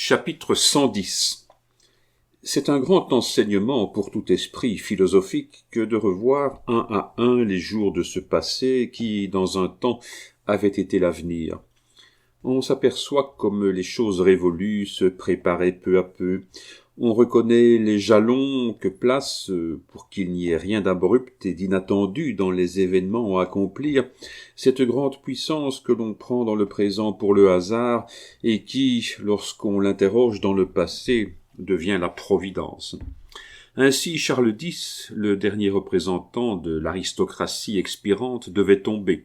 Chapitre 110. C'est un grand enseignement pour tout esprit philosophique que de revoir un à un les jours de ce passé qui, dans un temps, avait été l'avenir. On s'aperçoit comme les choses révolues se préparaient peu à peu. On reconnaît les jalons que place, pour qu'il n'y ait rien d'abrupt et d'inattendu dans les événements à accomplir, cette grande puissance que l'on prend dans le présent pour le hasard et qui, lorsqu'on l'interroge dans le passé, devient la providence. Ainsi, Charles X, le dernier représentant de l'aristocratie expirante, devait tomber.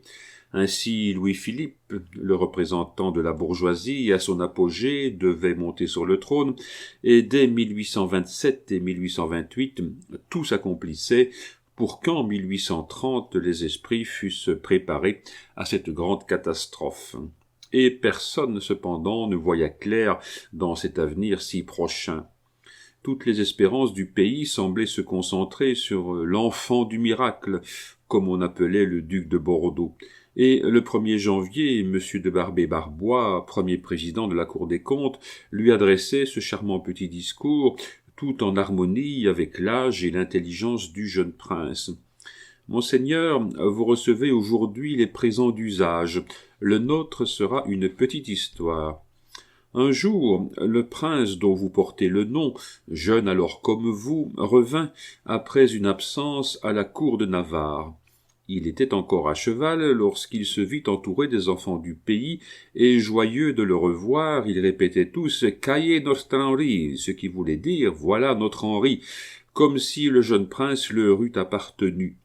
Ainsi, Louis-Philippe, le représentant de la bourgeoisie, à son apogée, devait monter sur le trône, et dès 1827 et 1828, tout s'accomplissait pour qu'en 1830, les esprits fussent préparés à cette grande catastrophe. Et personne, cependant, ne voyait clair dans cet avenir si prochain. Toutes les espérances du pays semblaient se concentrer sur l'enfant du miracle, comme on appelait le duc de Bordeaux. Et le 1er janvier, M. de Barbé-Barbois, premier président de la Cour des comptes, lui adressait ce charmant petit discours, tout en harmonie avec l'âge et l'intelligence du jeune prince. « Monseigneur, vous recevez aujourd'hui les présents d'usage. Le nôtre sera une petite histoire. Un jour, le prince dont vous portez le nom, jeune alors comme vous, revint, après une absence, à la cour de Navarre. Il était encore à cheval lorsqu'il se vit entouré des enfants du pays, et joyeux de le revoir, ils répétaient tous « Caillez notre Henri », ce qui voulait dire « Voilà notre Henri », comme si le jeune prince leur eût appartenu.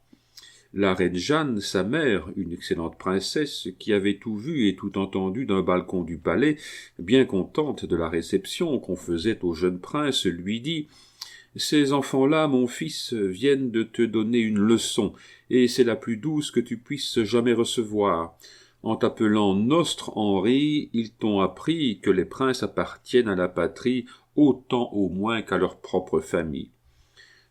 La reine Jeanne, sa mère, une excellente princesse, qui avait tout vu et tout entendu d'un balcon du palais, bien contente de la réception qu'on faisait au jeune prince, lui dit « Ces enfants-là, mon fils, viennent de te donner une leçon, et c'est la plus douce que tu puisses jamais recevoir. En t'appelant Nostre Henri, ils t'ont appris que les princes appartiennent à la patrie autant au moins qu'à leur propre famille. »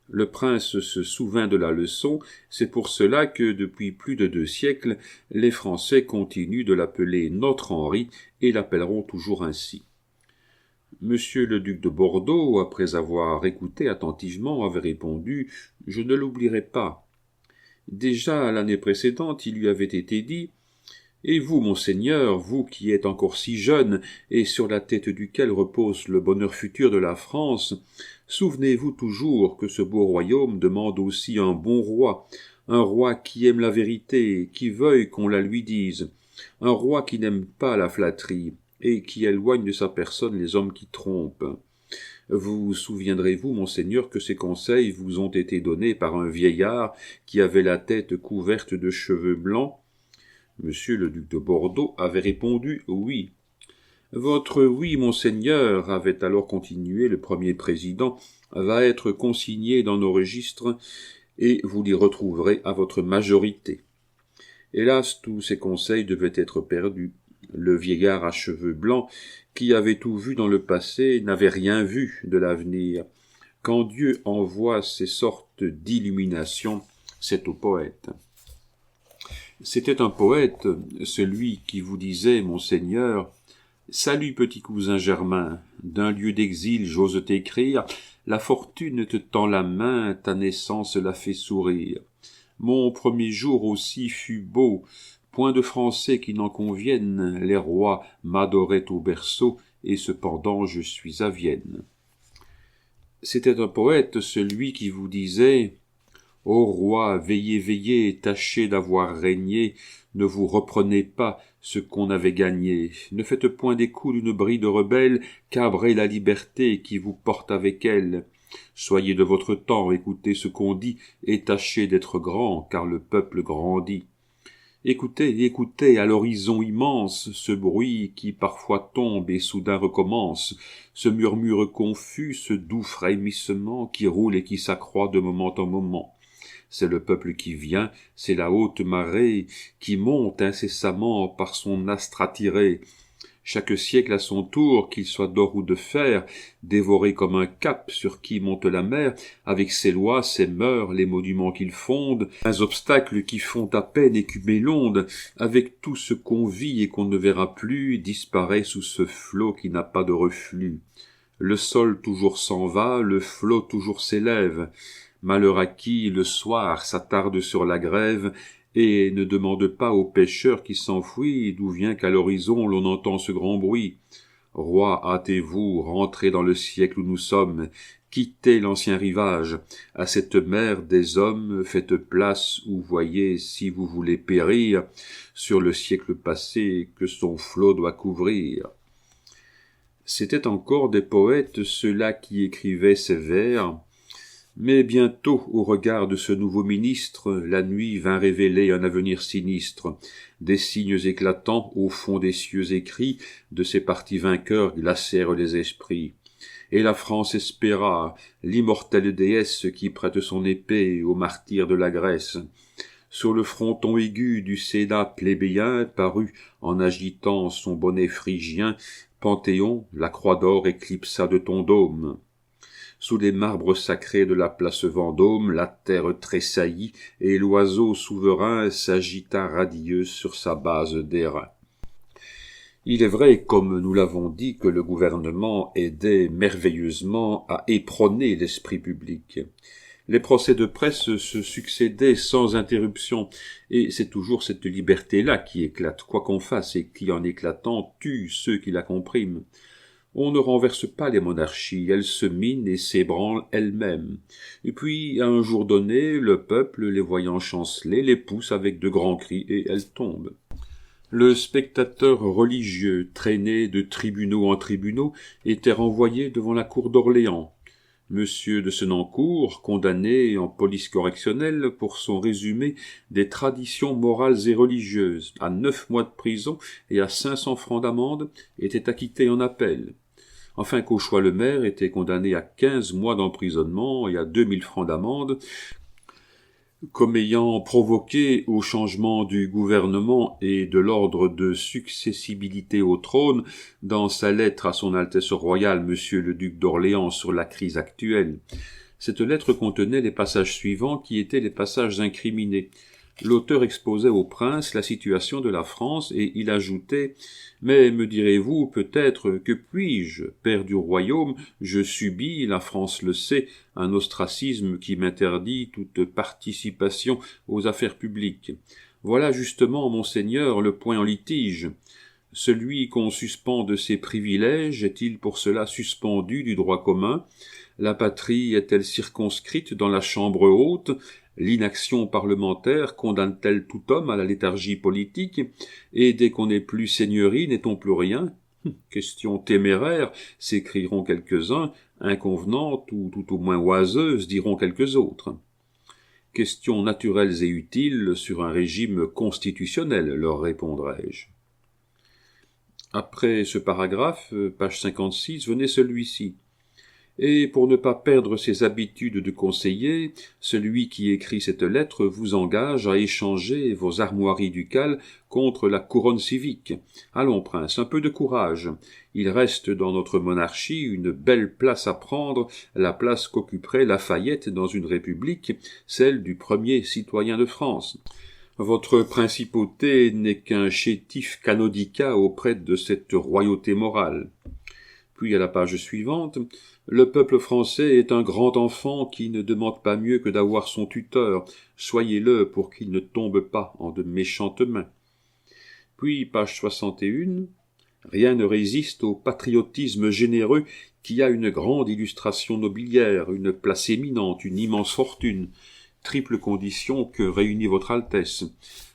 Le prince se souvint de la leçon, c'est pour cela que, depuis plus de 2 siècles, les Français continuent de l'appeler Notre Henri et l'appelleront toujours ainsi. Monsieur le duc de Bordeaux, après avoir écouté attentivement, avait répondu « Je ne l'oublierai pas ». Déjà, l'année précédente, il lui avait été dit « Et vous, monseigneur, vous qui êtes encore si jeune, et sur la tête duquel repose le bonheur futur de la France, souvenez-vous toujours que ce beau royaume demande aussi un bon roi, un roi qui aime la vérité, qui veuille qu'on la lui dise, un roi qui n'aime pas la flatterie, et qui éloigne de sa personne les hommes qui trompent. Vous souviendrez-vous, monseigneur, que ces conseils vous ont été donnés par un vieillard qui avait la tête couverte de cheveux blancs? » Monsieur le duc de Bordeaux avait répondu « oui ». « Votre oui, monseigneur, avait alors continué le premier président, va être consigné dans nos registres, et vous l'y retrouverez à votre majorité. » Hélas, tous ces conseils devaient être perdus. Le vieillard à cheveux blancs, qui avait tout vu dans le passé, n'avait rien vu de l'avenir. Quand Dieu envoie ces sortes d'illuminations, c'est au poète. C'était un poète, celui qui vous disait, monseigneur, « Salut, petit cousin Germain, d'un lieu d'exil j'ose t'écrire, la fortune te tend la main, ta naissance la fait sourire. Mon premier jour aussi fut beau, point de Français qui n'en conviennent, les rois m'adoraient au berceau, et cependant je suis à Vienne. » C'était un poète, celui qui vous disait « Ô roi, veillez, veillez, tâchez d'avoir régné, ne vous reprenez pas ce qu'on avait gagné, ne faites point des coups d'une bride rebelle, cabrez la liberté qui vous porte avec elle. Soyez de votre temps, écoutez ce qu'on dit, et tâchez d'être grand, car le peuple grandit. Écoutez, écoutez, à l'horizon immense, ce bruit qui parfois tombe et soudain recommence, ce murmure confus, ce doux frémissement qui roule et qui s'accroît de moment en moment. C'est le peuple qui vient, c'est la haute marée qui monte incessamment par son astre attiré. chaque siècle à son tour, qu'il soit d'or ou de fer, dévoré comme un cap sur qui monte la mer, avec ses lois, ses mœurs, les monuments qu'il fonde, les obstacles qui font à peine écumer l'onde, avec tout ce qu'on vit et qu'on ne verra plus, disparaît sous ce flot qui n'a pas de reflux. Le sol toujours s'en va, le flot toujours s'élève. Malheur à qui, le soir, s'attarde sur la grève, et ne demande pas au pêcheur qui s'enfuit d'où vient qu'à l'horizon l'on entend ce grand bruit. Roi, hâtez-vous, rentrez dans le siècle où nous sommes, quittez l'ancien rivage, à cette mer des hommes faites place où voyez, si vous voulez périr, sur le siècle passé que son flot doit couvrir. C'étaient encore des poètes, ceux-là qui écrivaient ces vers, mais bientôt, au regard de ce nouveau ministre, la nuit vint révéler un avenir sinistre. Des signes éclatants, au fond des cieux écrits, de ces partis vainqueurs glacèrent les esprits. Et la France espéra, l'immortelle déesse qui prête son épée aux martyrs de la Grèce. Sur le fronton aigu du Sénat plébéien parut, en agitant son bonnet phrygien, Panthéon, la croix d'or éclipsa de ton dôme. Sous les marbres sacrés de la place Vendôme, la terre tressaillit, et l'oiseau souverain s'agita radieux sur sa base d'airain. Il est vrai, comme nous l'avons dit, que le gouvernement aidait merveilleusement à éperonner l'esprit public. Les procès de presse se succédaient sans interruption, et c'est toujours cette liberté-là qui éclate, quoi qu'on fasse, et qui, en éclatant, tue ceux qui la compriment. On ne renverse pas les monarchies, elles se minent et s'ébranlent elles-mêmes. Et puis, à un jour donné, le peuple, les voyant chanceler, les pousse avec de grands cris et elles tombent. Le spectateur religieux, traîné de tribunaux en tribunaux, était renvoyé devant la cour d'Orléans. Monsieur de Senancour, condamné en police correctionnelle pour son résumé des traditions morales et religieuses, à 9 mois de prison et à 500 francs d'amende, était acquitté en appel. Enfin Cauchois-le-Maire était condamné à 15 mois d'emprisonnement et à 2000 francs d'amende, comme ayant provoqué au changement du gouvernement et de l'ordre de successibilité au trône dans sa lettre à son Altesse royale Monsieur le duc d'Orléans sur la crise actuelle. Cette lettre contenait les passages suivants qui étaient les passages incriminés. L'auteur exposait au prince la situation de la France et il ajoutait « Mais me direz-vous peut-être que puis-je, père du royaume, je subis, la France le sait, un ostracisme qui m'interdit toute participation aux affaires publiques. Voilà justement, monseigneur, le point en litige. Celui qu'on suspend de ses privilèges est-il pour cela suspendu du droit commun ? La patrie est-elle circonscrite dans la chambre haute ? L'inaction parlementaire condamne-t-elle tout homme à la léthargie politique ? Et dès qu'on n'est plus seigneurie, n'est-on plus rien ? Question téméraire, s'écrieront quelques-uns, inconvenante ou tout au moins oiseuse, diront quelques autres. Questions naturelles et utiles sur un régime constitutionnel, leur répondrai-je. Après ce paragraphe, page 56, venait celui-ci. Et pour ne pas perdre ses habitudes de conseiller, celui qui écrit cette lettre vous engage à échanger vos armoiries ducales contre la couronne civique. Allons, prince, un peu de courage. Il reste dans notre monarchie une belle place à prendre, la place qu'occuperait Lafayette dans une république, celle du premier citoyen de France. Votre principauté n'est qu'un chétif canonicat auprès de cette royauté morale. Puis à la page suivante, le peuple français est un grand enfant qui ne demande pas mieux que d'avoir son tuteur. Soyez-le pour qu'il ne tombe pas en de méchantes mains. Puis, page 61, rien ne résiste au patriotisme généreux qui a une grande illustration nobiliaire, une place éminente, une immense fortune, triple condition que réunit votre Altesse.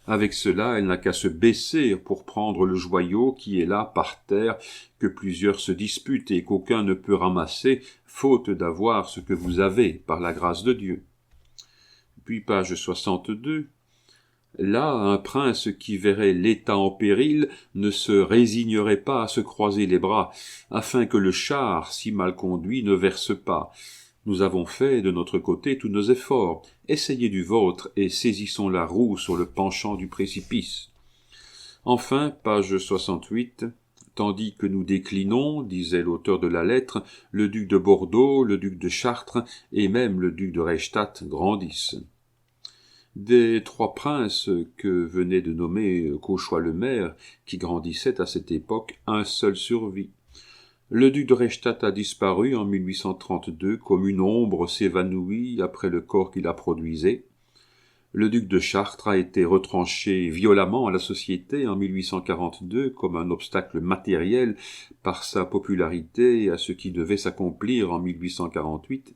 Avec cela, elle n'a qu'à se baisser pour prendre le joyau qui est là, par terre, que plusieurs se disputent et qu'aucun ne peut ramasser, faute d'avoir ce que vous avez, par la grâce de Dieu. Puis, page 62. Là, un prince qui verrait l'État en péril ne se résignerait pas à se croiser les bras, afin que le char, si mal conduit, ne verse pas. Nous avons fait de notre côté tous nos efforts. Essayez du vôtre et saisissons la roue sur le penchant du précipice. Enfin, page 68, tandis que nous déclinons, disait l'auteur de la lettre, le duc de Bordeaux, le duc de Chartres et même le duc de Reichstadt grandissent. Des trois princes que venait de nommer Cauchois le maire, qui grandissaient à cette époque, un seul survit. Le duc de Reichstadt a disparu en 1832 comme une ombre s'évanouit après le corps qui la produisait. Le duc de Chartres a été retranché violemment à la société en 1842 comme un obstacle matériel par sa popularité à ce qui devait s'accomplir en 1848.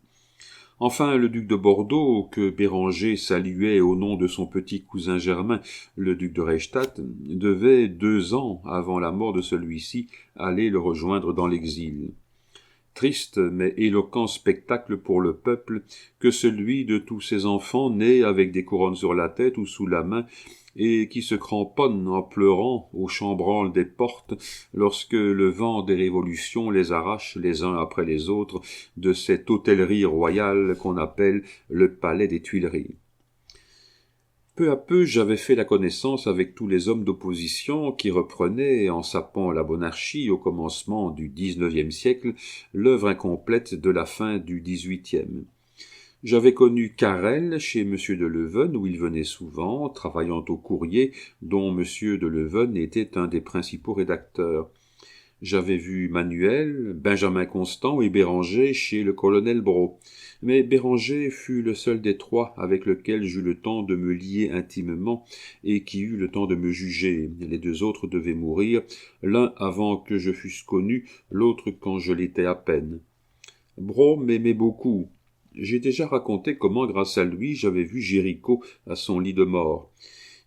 Enfin, le duc de Bordeaux, que Béranger saluait au nom de son petit cousin germain, le duc de Reichstadt, devait 2 ans avant la mort de celui-ci aller le rejoindre dans l'exil. Triste mais éloquent spectacle pour le peuple que celui de tous ces enfants nés avec des couronnes sur la tête ou sous la main et qui se cramponnent en pleurant au chambranle des portes lorsque le vent des révolutions les arrache les uns après les autres de cette hôtellerie royale qu'on appelle le palais des Tuileries. Peu à peu, j'avais fait la connaissance avec tous les hommes d'opposition qui reprenaient, en sapant la monarchie au commencement du XIXe siècle, l'œuvre incomplète de la fin du XVIIIe. J'avais connu Carrel chez M. de Leuven, où il venait souvent, travaillant au courrier, dont M. de Leuven était un des principaux rédacteurs. J'avais vu Manuel, Benjamin Constant et Béranger chez le colonel Brault. Mais Béranger fut le seul des trois avec lequel j'eus le temps de me lier intimement et qui eut le temps de me juger. Les 2 autres devaient mourir, l'un avant que je fusse connu, l'autre quand je l'étais à peine. Brault m'aimait beaucoup. J'ai déjà raconté comment, grâce à lui, j'avais vu Géricault à son lit de mort.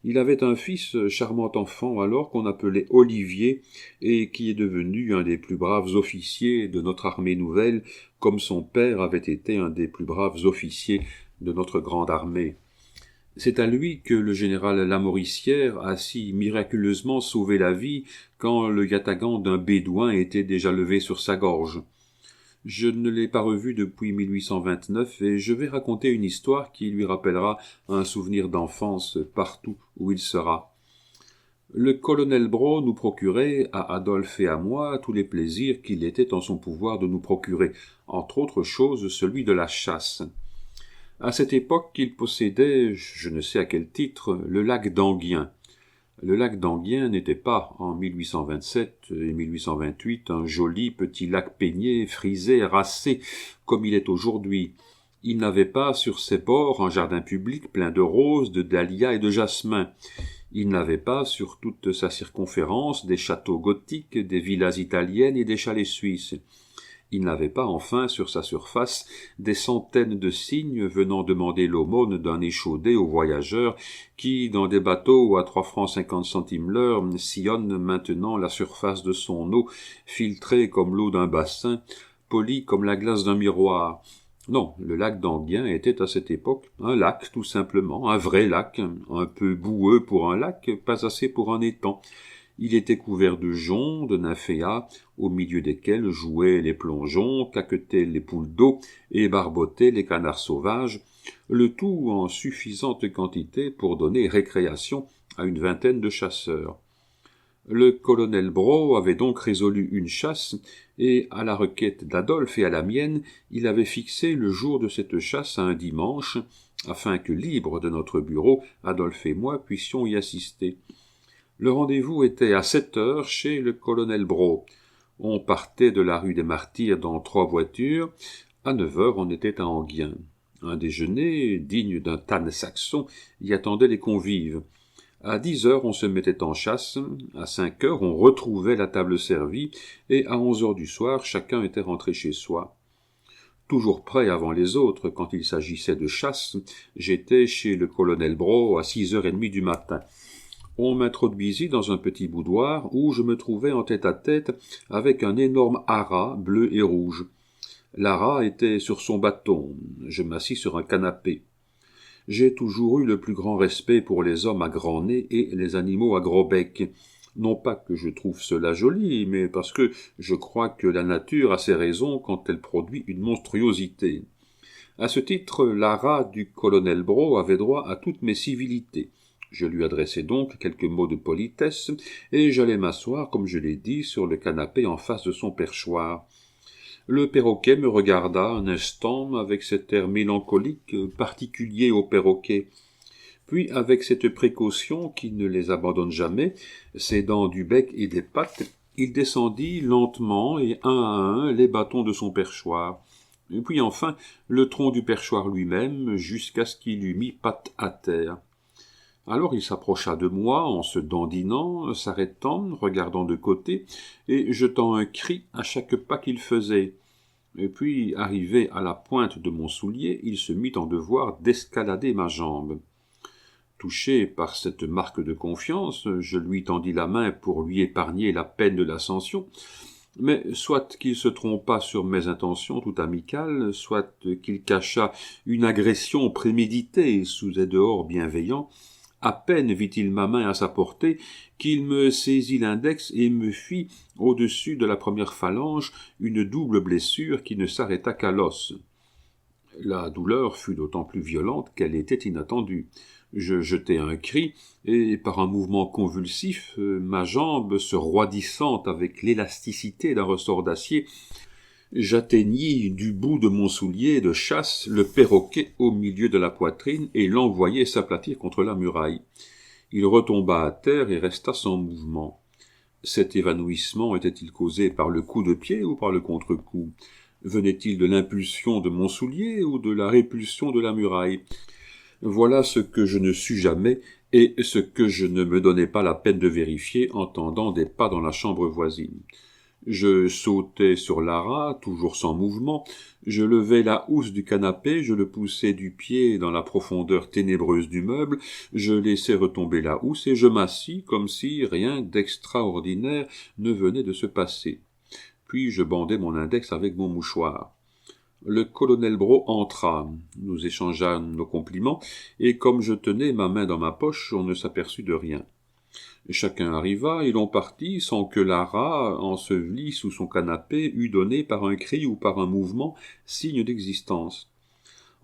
Il avait un fils, charmant enfant alors, qu'on appelait Olivier, et qui est devenu un des plus braves officiers de notre armée nouvelle, comme son père avait été un des plus braves officiers de notre grande armée. C'est à lui que le général Lamoricière a si miraculeusement sauvé la vie quand le yatagan d'un bédouin était déjà levé sur sa gorge. Je ne l'ai pas revu depuis 1829 et je vais raconter une histoire qui lui rappellera un souvenir d'enfance partout où il sera. Le colonel Brault nous procurait, à Adolphe et à moi, tous les plaisirs qu'il était en son pouvoir de nous procurer, entre autres choses celui de la chasse. À cette époque, il possédait, je ne sais à quel titre, le lac d'Enghien. Le lac d'Enghien n'était pas, en 1827 et 1828, un joli petit lac peigné, frisé, racé, comme il est aujourd'hui. Il n'avait pas sur ses bords un jardin public plein de roses, de dahlias et de jasmins. Il n'avait pas sur toute sa circonférence des châteaux gothiques, des villas italiennes et des chalets suisses. Il n'avait pas enfin sur sa surface des centaines de cygnes venant demander l'aumône d'un échaudé aux voyageurs qui, dans des bateaux à 3 francs 50 centimes l'heure, sillonnent maintenant la surface de son eau, filtrée comme l'eau d'un bassin, polie comme la glace d'un miroir. Non, le lac d'Enghien était à cette époque un lac tout simplement, un vrai lac, un peu boueux pour un lac, pas assez pour un étang. Il était couvert de joncs, de nymphéas, au milieu desquels jouaient les plongeons, caquetaient les poules d'eau et barbotaient les canards sauvages, le tout en suffisante quantité pour donner récréation à une vingtaine de chasseurs. Le colonel Brault avait donc résolu une chasse, et à la requête d'Adolphe et à la mienne, il avait fixé le jour de cette chasse à un dimanche, afin que, libres de notre bureau, Adolphe et moi puissions y assister. Le rendez-vous était à 7 heures chez le colonel Brault. On partait de la rue des Martyrs dans 3 voitures. À 9 heures, on était à Enghien. Un déjeuner, digne d'un Tann saxon, y attendait les convives. À 10 heures, on se mettait en chasse. À 5 heures, on retrouvait la table servie. Et à 11 heures du soir, chacun était rentré chez soi. Toujours prêt avant les autres, quand il s'agissait de chasse, j'étais chez le colonel Brault à 6h30 du matin. On m'introduisit dans un petit boudoir où je me trouvais en tête-à-tête avec un énorme haras bleu et rouge. L'haras était sur son bâton. Je m'assis sur un canapé. J'ai toujours eu le plus grand respect pour les hommes à grand nez et les animaux à gros bec. Non pas que je trouve cela joli, mais parce que je crois que la nature a ses raisons quand elle produit une monstruosité. À ce titre, l'haras du colonel Brault avait droit à toutes mes civilités. Je lui adressai donc quelques mots de politesse, et j'allai m'asseoir, comme je l'ai dit, sur le canapé en face de son perchoir. Le perroquet me regarda un instant avec cet air mélancolique particulier aux perroquets. Puis, avec cette précaution qui ne les abandonne jamais, s'aidant du bec et des pattes, il descendit lentement et un à un les bâtons de son perchoir. Et puis enfin, le tronc du perchoir lui-même, jusqu'à ce qu'il eût mis patte à terre. Alors il s'approcha de moi en se dandinant, s'arrêtant, regardant de côté, et jetant un cri à chaque pas qu'il faisait. Et puis, arrivé à la pointe de mon soulier, il se mit en devoir d'escalader ma jambe. Touché par cette marque de confiance, je lui tendis la main pour lui épargner la peine de l'ascension, mais soit qu'il se trompât sur mes intentions tout amicales, soit qu'il cachât une agression préméditée sous des dehors bienveillants, à peine vit-il ma main à sa portée qu'il me saisit l'index et me fit, au-dessus de la première phalange, une double blessure qui ne s'arrêta qu'à l'os. La douleur fut d'autant plus violente qu'elle était inattendue. Je jetai un cri, et par un mouvement convulsif, ma jambe se roidissant avec l'élasticité d'un ressort d'acier, j'atteignis du bout de mon soulier de chasse le perroquet au milieu de la poitrine et l'envoyai s'aplatir contre la muraille. Il retomba à terre et resta sans mouvement. Cet évanouissement était-il causé par le coup de pied ou par le contre-coup? Venait-il de l'impulsion de mon soulier ou de la répulsion de la muraille? Voilà ce que je ne sus jamais et ce que je ne me donnais pas la peine de vérifier en entendant des pas dans la chambre voisine. Je sautai sur Lara, toujours sans mouvement, je levai la housse du canapé, je le poussai du pied dans la profondeur ténébreuse du meuble, je laissai retomber la housse et je m'assis comme si rien d'extraordinaire ne venait de se passer. Puis je bandai mon index avec mon mouchoir. Le colonel Brault entra. Nous échangeâmes nos compliments, et comme je tenais ma main dans ma poche, on ne s'aperçut de rien. Chacun arriva, et l'on partit sans que Lara, ensevelie sous son canapé, eût donné par un cri ou par un mouvement signe d'existence.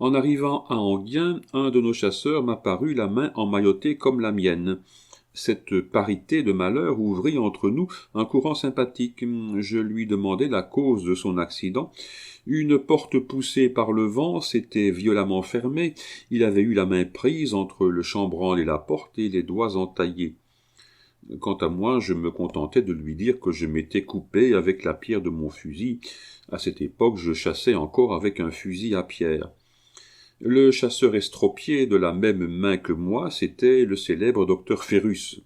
En arrivant à Enghien, un de nos chasseurs m'apparut la main emmaillotée comme la mienne. Cette parité de malheur ouvrit entre nous un courant sympathique. Je lui demandai la cause de son accident. Une porte poussée par le vent s'était violemment fermée. Il avait eu la main prise entre le chambranle et la porte et les doigts entaillés. Quant à moi, je me contentai de lui dire que je m'étais coupé avec la pierre de mon fusil. À cette époque, je chassais encore avec un fusil à pierre. Le chasseur estropié de la même main que moi, c'était le célèbre docteur Ferrus.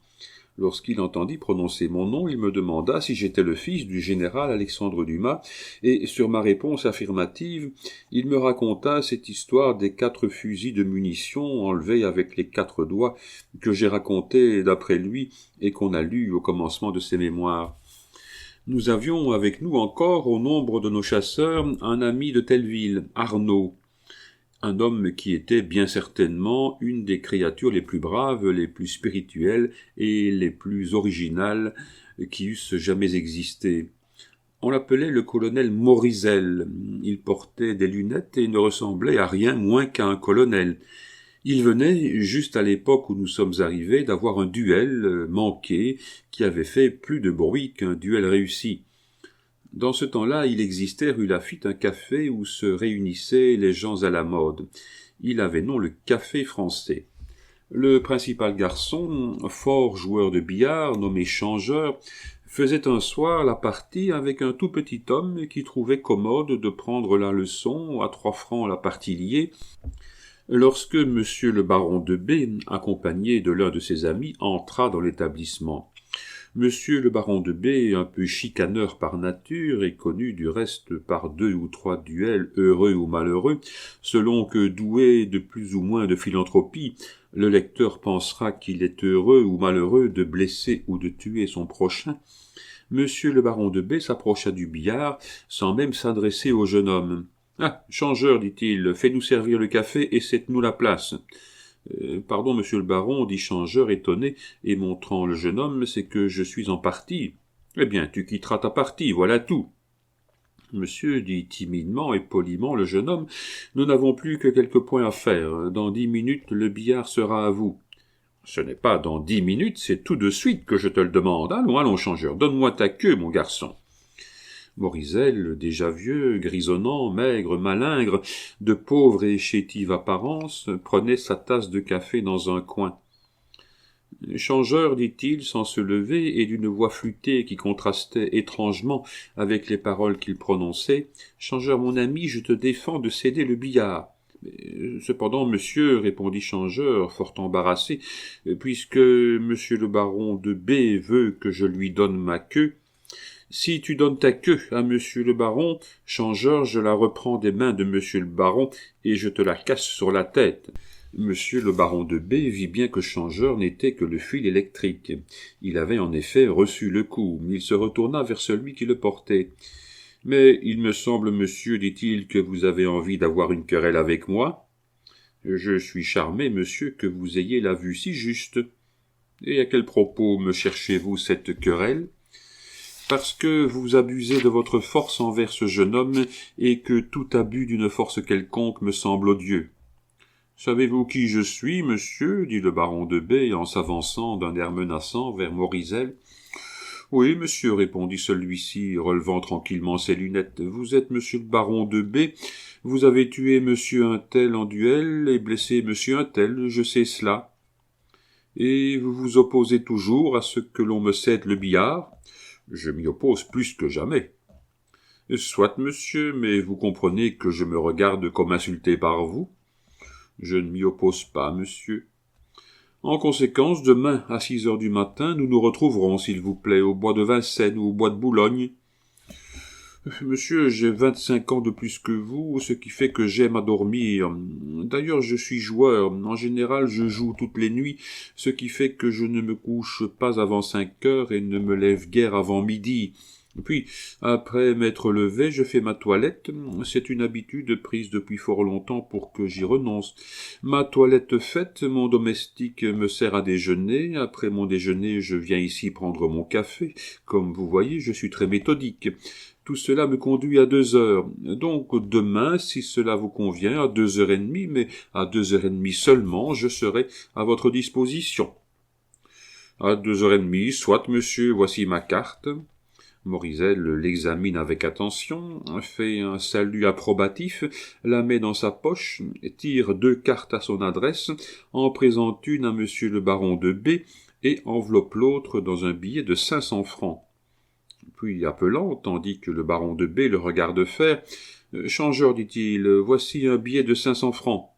Lorsqu'il entendit prononcer mon nom, il me demanda si j'étais le fils du général Alexandre Dumas, et sur ma réponse affirmative, il me raconta cette histoire des 4 fusils de munitions enlevés avec les 4 doigts que j'ai racontée d'après lui et qu'on a lu au commencement de ses mémoires. Nous avions avec nous encore, au nombre de nos chasseurs, un ami de Telleville, Arnaud, un homme qui était bien certainement une des créatures les plus braves, les plus spirituelles et les plus originales qui eussent jamais existé. On l'appelait le colonel Morizel. Il portait des lunettes et ne ressemblait à rien moins qu'à un colonel. Il venait, juste à l'époque où nous sommes arrivés, d'avoir un duel manqué qui avait fait plus de bruit qu'un duel réussi. Dans ce temps-là, il existait rue Laffitte un café où se réunissaient les gens à la mode. Il avait nom le Café Français. Le principal garçon, fort joueur de billard, nommé Changeur, faisait un soir la partie avec un tout petit homme qui trouvait commode de prendre la leçon à 3 francs la partie liée, lorsque monsieur le baron de B, accompagné de l'un de ses amis, entra dans l'établissement. Monsieur le baron de B, un peu chicaneur par nature et connu du reste par 2 ou 3 duels heureux ou malheureux, selon que doué de plus ou moins de philanthropie, le lecteur pensera qu'il est heureux ou malheureux de blesser ou de tuer son prochain, monsieur le baron de B s'approcha du billard sans même s'adresser au jeune homme. « Ah, changeur, dit-il, fais-nous servir le café et cède-nous la place. » Pardon, monsieur le baron, dit Changeur, étonné, et montrant le jeune homme, c'est que je suis en partie. Eh bien, tu quitteras ta partie, voilà tout. Monsieur, dit timidement et poliment le jeune homme, nous n'avons plus que quelques points à faire. Dans 10 minutes, le billard sera à vous. Ce n'est pas dans 10 minutes, c'est tout de suite que je te le demande. Allons, allons, changeur, donne-moi ta queue, mon garçon. Maurizel, déjà vieux, grisonnant, maigre, malingre, de pauvre et chétive apparence, prenait sa tasse de café dans un coin. « Changeur, dit-il, sans se lever, et d'une voix flûtée qui contrastait étrangement avec les paroles qu'il prononçait, « Changeur, mon ami, je te défends de céder le billard. » Cependant, monsieur, répondit Changeur, fort embarrassé, puisque monsieur le baron de B veut que je lui donne ma queue, si tu donnes ta queue à monsieur le baron, Changeur, je la reprends des mains de monsieur le baron et je te la casse sur la tête. Monsieur le baron de B vit bien que Changeur n'était que le fil électrique. Il avait en effet reçu le coup. Il se retourna vers celui qui le portait. « Mais il me semble, monsieur, dit-il, que vous avez envie d'avoir une querelle avec moi. Je suis charmé, monsieur, que vous ayez la vue si juste. Et à quel propos me cherchez-vous cette querelle ? Parce que vous abusez de votre force envers ce jeune homme, et que tout abus d'une force quelconque me semble odieux. Savez-vous qui je suis, monsieur ? Dit le baron de B en s'avançant d'un air menaçant vers Maurizel. Oui, monsieur, répondit celui-ci, relevant tranquillement ses lunettes. Vous êtes monsieur le baron de B. Vous avez tué monsieur un tel en duel et blessé monsieur un tel, je sais cela. Et vous vous opposez toujours à ce que l'on me cède le billard ? Je m'y oppose plus que jamais. Soit, monsieur, mais vous comprenez que je me regarde comme insulté par vous. Je ne m'y oppose pas, monsieur. En conséquence, demain, à 6 heures du matin, nous nous retrouverons, s'il vous plaît, au bois de Vincennes ou au bois de Boulogne. Monsieur, j'ai 25 ans de plus que vous, ce qui fait que j'aime à dormir. D'ailleurs, je suis joueur. En général, je joue toutes les nuits, ce qui fait que je ne me couche pas avant 5 heures et ne me lève guère avant midi. Puis, après m'être levé, je fais ma toilette. C'est une habitude prise depuis fort longtemps pour que j'y renonce. Ma toilette faite, mon domestique me sert à déjeuner. Après mon déjeuner, je viens ici prendre mon café. Comme vous voyez, je suis très méthodique. Tout cela me conduit à 2 heures. Donc, demain, si cela vous convient, à 2h30, mais à 2h30 seulement, je serai à votre disposition. À 2h30, soit, monsieur, voici ma carte. Maurizel l'examine avec attention, fait un salut approbatif, la met dans sa poche, tire 2 cartes à son adresse, en présente une à monsieur le baron de B et enveloppe l'autre dans un billet de 500 francs. Puis, appelant, tandis que le baron de B le regarde faire, « Changeur, dit-il, voici un billet de 500 francs. »«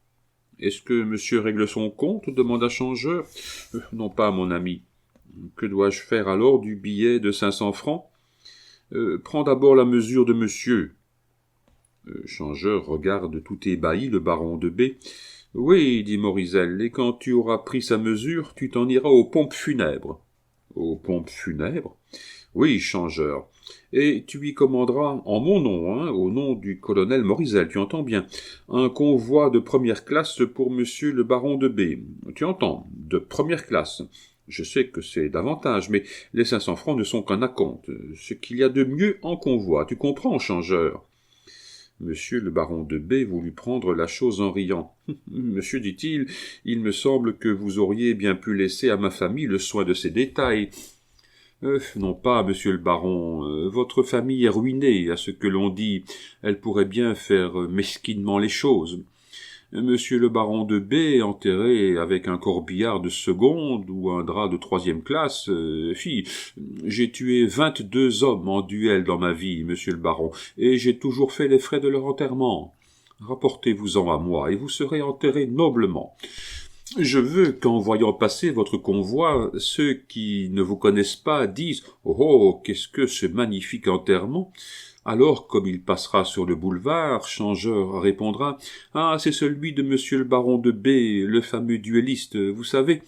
Est-ce que monsieur règle son compte ?» demanda Changeur. « Non pas, mon ami. »« Que dois-je faire alors du billet de 500 francs ? » « Prends d'abord la mesure de monsieur. » Changeur regarde tout ébahi le baron de B. « Oui, dit Maurizel, et quand tu auras pris sa mesure, tu t'en iras aux pompes funèbres. »« Aux pompes funèbres ? » ?»« Oui, Changeur. Et tu y commanderas, en mon nom, au nom du colonel Maurizel, tu entends bien, un convoi de première classe pour monsieur le baron de B. Tu entends, de première classe. Je sais que c'est davantage, mais les 500 francs ne sont qu'un acompte, ce qu'il y a de mieux en convoi, tu comprends, Changeur ? Monsieur le baron de B voulut prendre la chose en riant. « Monsieur, dit-il, il me semble que vous auriez bien pu laisser à ma famille le soin de ces détails. » Non pas, monsieur le baron, votre famille est ruinée, à ce que l'on dit, elle pourrait bien faire mesquinement les choses. Monsieur le baron de B, enterré avec un corbillard de seconde ou un drap de 3e classe, j'ai tué 22 hommes en duel dans ma vie, monsieur le baron, et j'ai toujours fait les frais de leur enterrement. Rapportez-vous-en à moi, et vous serez enterré noblement. Je veux qu'en voyant passer votre convoi, ceux qui ne vous connaissent pas disent « Oh, qu'est-ce que ce magnifique enterrement !» Alors, comme il passera sur le boulevard, Changeur répondra « Ah, c'est celui de monsieur le baron de B, le fameux duelliste, vous savez.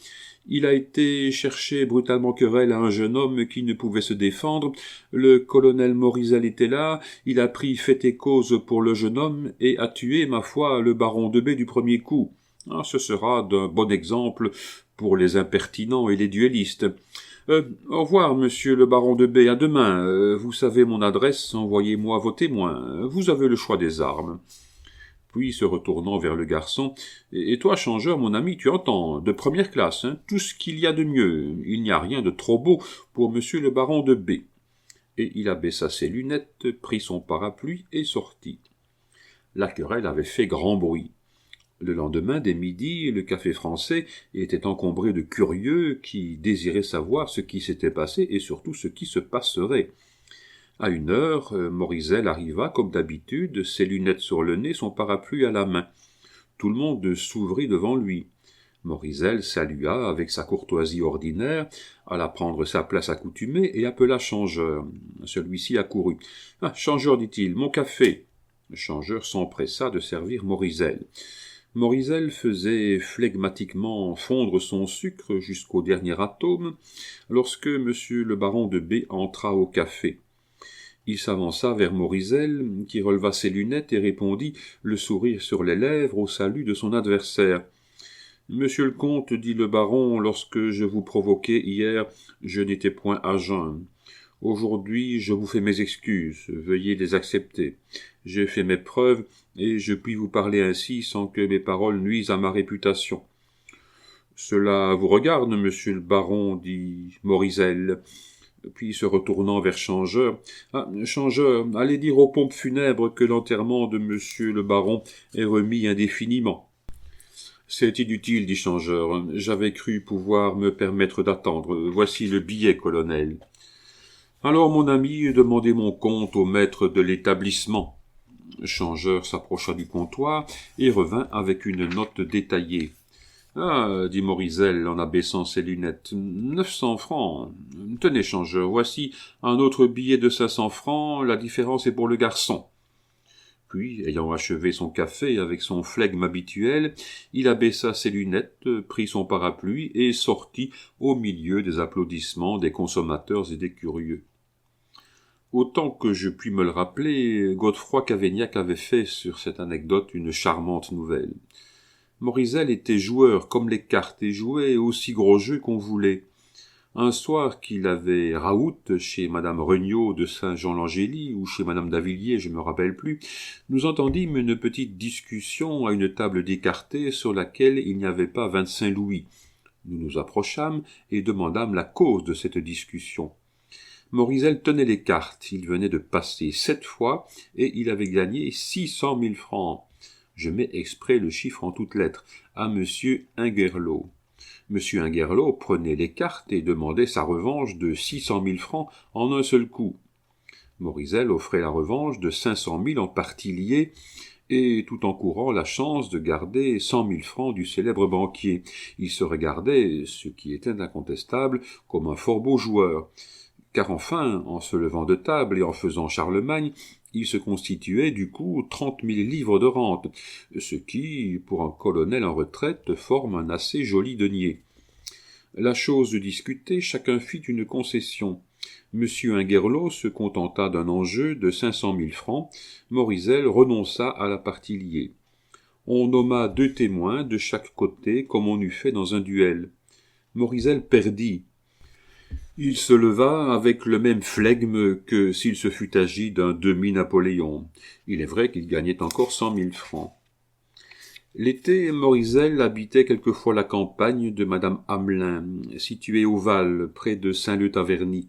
Il a été chercher brutalement querelle à un jeune homme qui ne pouvait se défendre. Le colonel Maurizel était là, il a pris fait et cause pour le jeune homme et a tué, ma foi, le baron de B du premier coup. Ah, ce sera d'un bon exemple pour les impertinents et les duellistes. Au revoir, monsieur le baron de B, à demain. Vous savez mon adresse, envoyez-moi vos témoins. Vous avez le choix des armes. » Puis, se retournant vers le garçon, « Et toi, changeur, mon ami, tu entends, de première classe, hein, tout ce qu'il y a de mieux. Il n'y a rien de trop beau pour monsieur le baron de B. » Et il abaissa ses lunettes, prit son parapluie et sortit. La querelle avait fait grand bruit. Le lendemain, dès midi, le café français était encombré de curieux qui désiraient savoir ce qui s'était passé et surtout ce qui se passerait. À 1 heure, Morisel arriva, comme d'habitude, ses lunettes sur le nez, son parapluie à la main. Tout le monde s'ouvrit devant lui. Morisel salua avec sa courtoisie ordinaire, alla prendre sa place accoutumée et appela Changeur. Celui-ci accourut. « Ah, Changeur, dit-il, mon café !» Le Changeur s'empressa de servir Morisel. Morisel faisait flegmatiquement fondre son sucre jusqu'au dernier atome lorsque monsieur le baron de B entra au café. Il s'avança vers Morisel, qui releva ses lunettes et répondit, le sourire sur les lèvres, au salut de son adversaire. « Monsieur le comte, dit le baron, lorsque je vous provoquai hier, je n'étais point à jeun. Aujourd'hui, je vous fais mes excuses, veuillez les accepter. J'ai fait mes preuves, et je puis vous parler ainsi sans que mes paroles nuisent à ma réputation. »« Cela vous regarde, monsieur le baron, dit Morisel. » Puis, se retournant vers Changeur, « Ah, Changeur, allez dire aux pompes funèbres que l'enterrement de monsieur le baron est remis indéfiniment. » « C'est inutile, dit Changeur, j'avais cru pouvoir me permettre d'attendre. Voici le billet, colonel. » « Alors, mon ami, demandez mon compte au maître de l'établissement. » Changeur s'approcha du comptoir et revint avec une note détaillée. « Ah, dit Morisel en abaissant ses lunettes, 900 francs. Tenez, Changeur, voici un autre billet de 500 francs, la différence est pour le garçon. » Puis, ayant achevé son café avec son flegme habituel, il abaissa ses lunettes, prit son parapluie et sortit au milieu des applaudissements des consommateurs et des curieux. Autant que je puis me le rappeler, Godefroy Cavaignac avait fait sur cette anecdote une charmante nouvelle. Morisel était joueur comme les cartes et jouait aussi gros jeu qu'on voulait. Un soir qu'il avait raout chez madame Regnault de Saint-Jean-l'Angély ou chez madame d'Avilliers, je me rappelle plus, nous entendîmes une petite discussion à une table d'écarté sur laquelle il n'y avait pas 25 louis. Nous nous approchâmes et demandâmes la cause de cette discussion. Morisel tenait les cartes, il venait de passer 7 fois et il avait gagné 600 000 francs. Je mets exprès le chiffre en toutes lettres, à monsieur Inguerlot. Monsieur Inguerlot prenait les cartes et demandait sa revanche de 600 000 francs en un seul coup. Morisel offrait la revanche de 500 000 en partie liée, et tout en courant la chance de garder 100 000 francs du célèbre banquier. Il se regardait, ce qui était incontestable, comme un fort beau joueur. Car enfin, en se levant de table et en faisant Charlemagne, il se constituait du coup 30 000 livres de rente, ce qui, pour un colonel en retraite, forme un assez joli denier. La chose discutée, chacun fit une concession. Monsieur Inguerlot se contenta d'un enjeu de 500 000 francs, Morisel renonça à la partie liée. On nomma 2 témoins de chaque côté comme on eût fait dans un duel. Morisel perdit. Il se leva avec le même flegme que s'il se fût agi d'un demi-Napoléon. Il est vrai qu'il gagnait encore 100 000 francs. L'été, Morisel habitait quelquefois la campagne de madame Hamelin, située au Val, près de Saint-Leu-Taverny.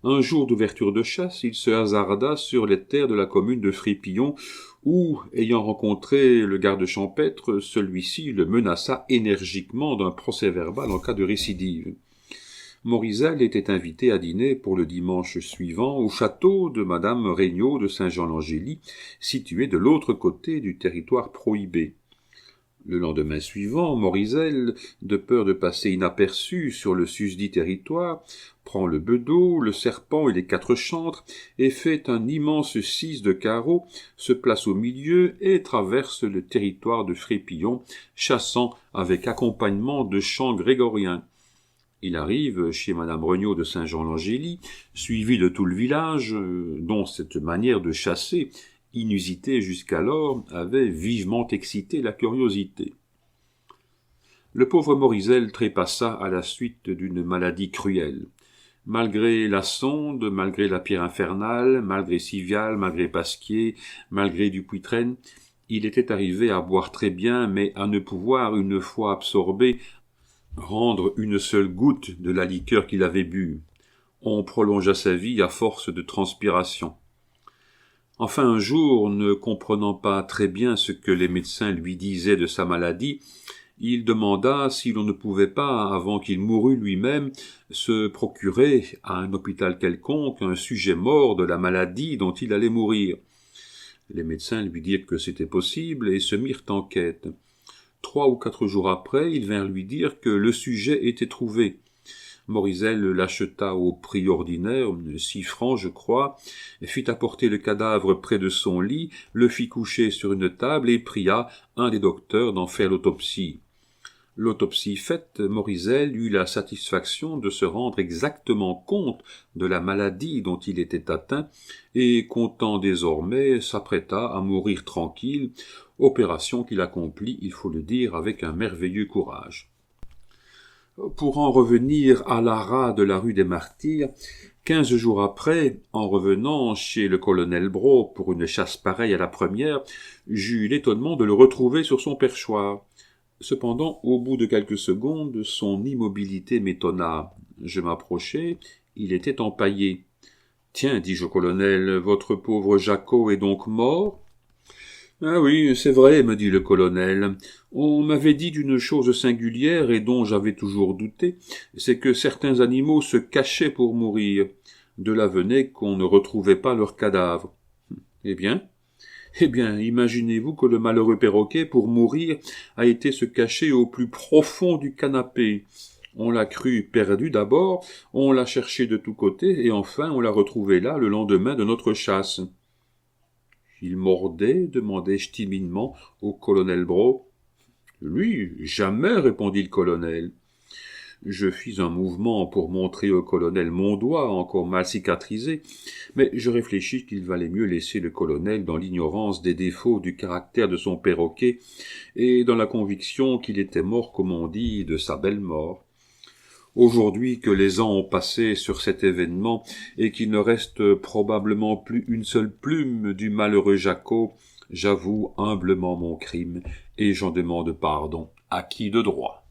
Un jour d'ouverture de chasse, il se hasarda sur les terres de la commune de Frépillon, où, ayant rencontré le garde champêtre, celui-ci le menaça énergiquement d'un procès-verbal en cas de récidive. Morisel était invité à dîner pour le dimanche suivant au château de madame Regnault de Saint-Jean-l'Angély, situé de l'autre côté du territoire prohibé. Le lendemain suivant, Morisel, de peur de passer inaperçu sur le susdit territoire, prend le bedeau, le serpent et les 4 chantres, et fait un immense 6 de carreau, se place au milieu et traverse le territoire de Frépillon, chassant avec accompagnement de chants grégoriens. Il arrive chez madame Regnault de Saint-Jean-l'Angély, suivi de tout le village, dont cette manière de chasser, inusitée jusqu'alors, avait vivement excité la curiosité. Le pauvre Morisel trépassa à la suite d'une maladie cruelle. Malgré la sonde, malgré la pierre infernale, malgré Civial, malgré Pasquier, malgré Dupuytren, Il était arrivé à boire très bien, mais à ne pouvoir, une fois absorbé, rendre une seule goutte de la liqueur qu'il avait bue. On prolongea sa vie à force de transpiration. Enfin, un jour, ne comprenant pas très bien ce que les médecins lui disaient de sa maladie, il demanda si l'on ne pouvait pas, avant qu'il mourût lui-même, se procurer à un hôpital quelconque un sujet mort de la maladie dont il allait mourir. Les médecins lui dirent que c'était possible et se mirent en quête. 3 ou 4 jours après, ils vinrent lui dire que le sujet était trouvé. Morisel l'acheta au prix ordinaire, 6 francs je crois, fit apporter le cadavre près de son lit, le fit coucher sur une table et pria un des docteurs d'en faire l'autopsie. L'autopsie faite, Morisel eut la satisfaction de se rendre exactement compte de la maladie dont il était atteint, et comptant désormais, s'apprêta à mourir tranquille, opération qu'il accomplit, il faut le dire, avec un merveilleux courage. Pour en revenir à l'haras de la rue des Martyrs, 15 jours après, en revenant chez le colonel Brault pour une chasse pareille à la première, j'eus l'étonnement de le retrouver sur son perchoir. Cependant, au bout de quelques secondes, son immobilité m'étonna. Je m'approchai, il était empaillé. « Tiens, dis-je au colonel, votre pauvre Jacquot est donc mort ?» « Ah oui, c'est vrai, me dit le colonel. On m'avait dit d'une chose singulière et dont j'avais toujours douté, c'est que certains animaux se cachaient pour mourir. De là venait qu'on ne retrouvait pas leurs cadavres. Eh bien, imaginez-vous que le malheureux perroquet, pour mourir, a été se cacher au plus profond du canapé. On l'a cru perdu d'abord, on l'a cherché de tous côtés, et enfin on l'a retrouvé là le lendemain de notre chasse. « Il mordait ?» demandai-je timidement au colonel Brault. « Lui, jamais, répondit le colonel. » Je fis un mouvement pour montrer au colonel mon doigt, encore mal cicatrisé, mais je réfléchis qu'il valait mieux laisser le colonel dans l'ignorance des défauts du caractère de son perroquet, et dans la conviction qu'il était mort, comme on dit, de sa belle mort. Aujourd'hui que les ans ont passé sur cet événement, et qu'il ne reste probablement plus une seule plume du malheureux Jacquot, j'avoue humblement mon crime, et j'en demande pardon. À qui de droit ?